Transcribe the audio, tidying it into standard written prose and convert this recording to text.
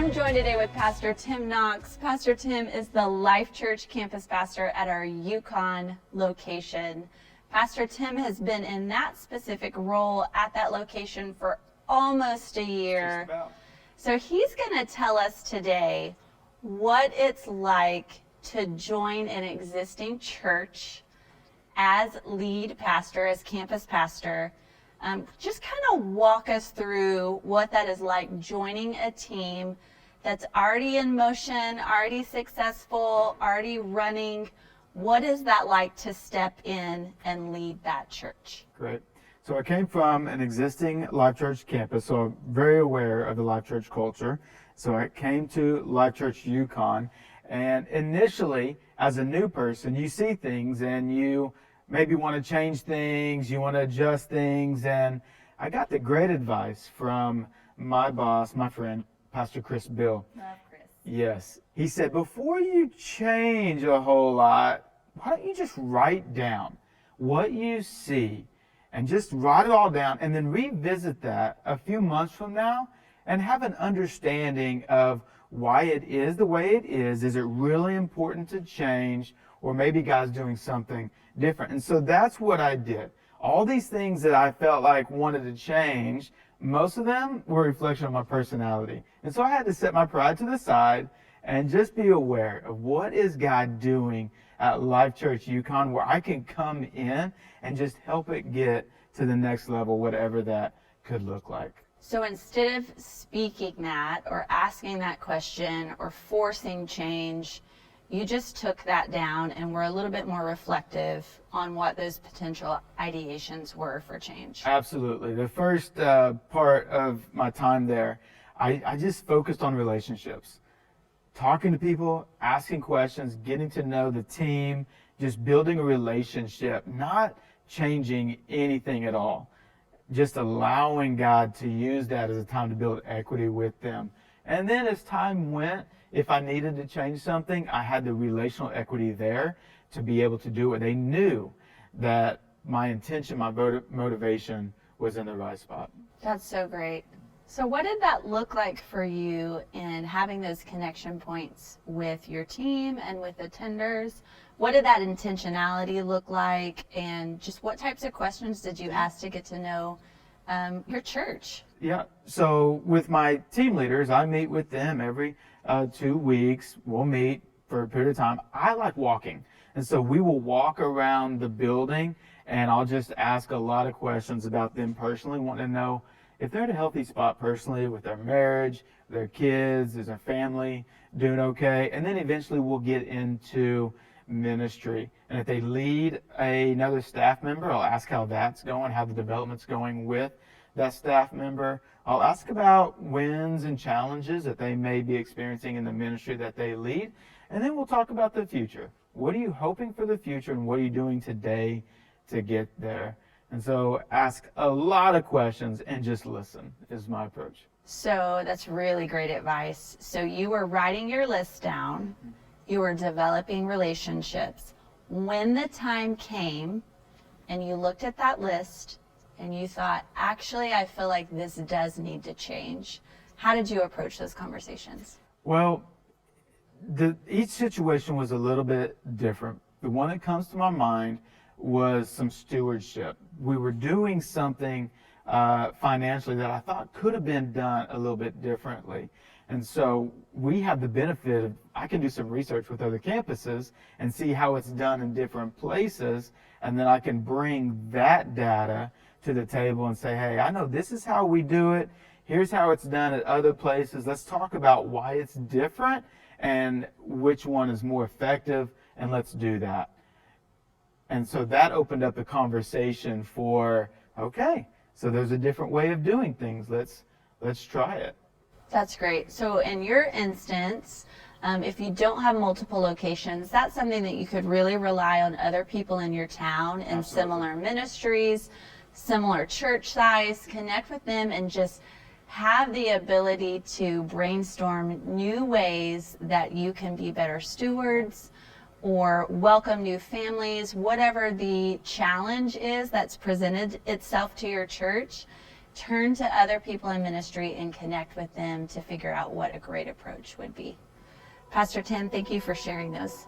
I'm joined today with Pastor Tim Knox. Pastor Tim is the Life Church campus pastor at our Yukon location. Pastor Tim has been in that specific role at that location for almost a year. Just about. So he's going to tell us today what it's like to join an existing church as lead pastor, as campus pastor. Just kind of walk us through what that is like joining a team that's already in motion, already successful, already running. What is that like to step in and lead that church? Great. So I came from an existing Life Church campus, so I'm very aware of the Life Church culture. So I came to Life Church Yukon, and initially, as a new person, you see things and you maybe want to change things, you want to adjust things, and I got the great advice from my boss, my friend, Pastor Chris Bill. Love Chris. Yes. He said, before you change a whole lot, why don't you just write down what you see and just write it all down and then revisit that a few months from now and have an understanding of why it is the way it is. Is it really important to change, or maybe God's doing something different? And so that's what I did. All these things that I felt like wanted to change, most of them were a reflection of my personality. And so I had to set my pride to the side and just be aware of what is God doing at Life Church Yukon, where I can come in and just help it get to the next level, whatever that could look like. So instead of speaking that or asking that question or forcing change, you just took that down and were a little bit more reflective on what those potential ideations were for change. Absolutely. The first part of my time there, I just focused on relationships. Talking to people, asking questions, getting to know the team, just building a relationship, not changing anything at all. Just allowing God to use that as a time to build equity with them. And then as time went, if I needed to change something, I had the relational equity there to be able to do it. They knew that my intention, my motivation was in the right spot. That's so great. So what did that look like for you in having those connection points with your team and with attenders? What did that intentionality look like? And just what types of questions did you ask to get to know your church? Yeah, so with my team leaders, I meet with them every 2 weeks. We'll meet for a period of time. I like walking. And so we will walk around the building, and I'll just ask a lot of questions about them personally, wanting to know if they're at a healthy spot personally with their marriage, their kids, is their family doing okay? And then eventually we'll get into ministry. And if they lead another staff member, I'll ask how that's going, how the development's going with that staff member. I'll ask about wins and challenges that they may be experiencing in the ministry that they lead. And then we'll talk about the future. What are you hoping for the future, and what are you doing today to get there? And so ask a lot of questions and just listen is my approach. So that's really great advice. So you were writing your list down. You were developing relationships. When the time came and you looked at that list and you thought, actually, I feel like this does need to change, how did you approach those conversations? Well, each situation was a little bit different. The one that comes to my mind was some stewardship. We were doing something financially that I thought could have been done a little bit differently. And so we have the benefit of, I can do some research with other campuses and see how it's done in different places, and then I can bring that data to the table and say, hey, I know this is how we do it. Here's how it's done at other places. Let's talk about why it's different and which one is more effective, and let's do that. And so that opened up the conversation for, okay, so there's a different way of doing things. Let's try it. That's great. So in your instance, if you don't have multiple locations, that's something that you could really rely on other people in your town in similar ministries, similar church size, connect with them and just have the ability to brainstorm new ways that you can be better stewards or welcome new families, whatever the challenge is that's presented itself to your church. turn to other people in ministry and connect with them to figure out what a great approach would be. Pastor Tim, thank you for sharing those.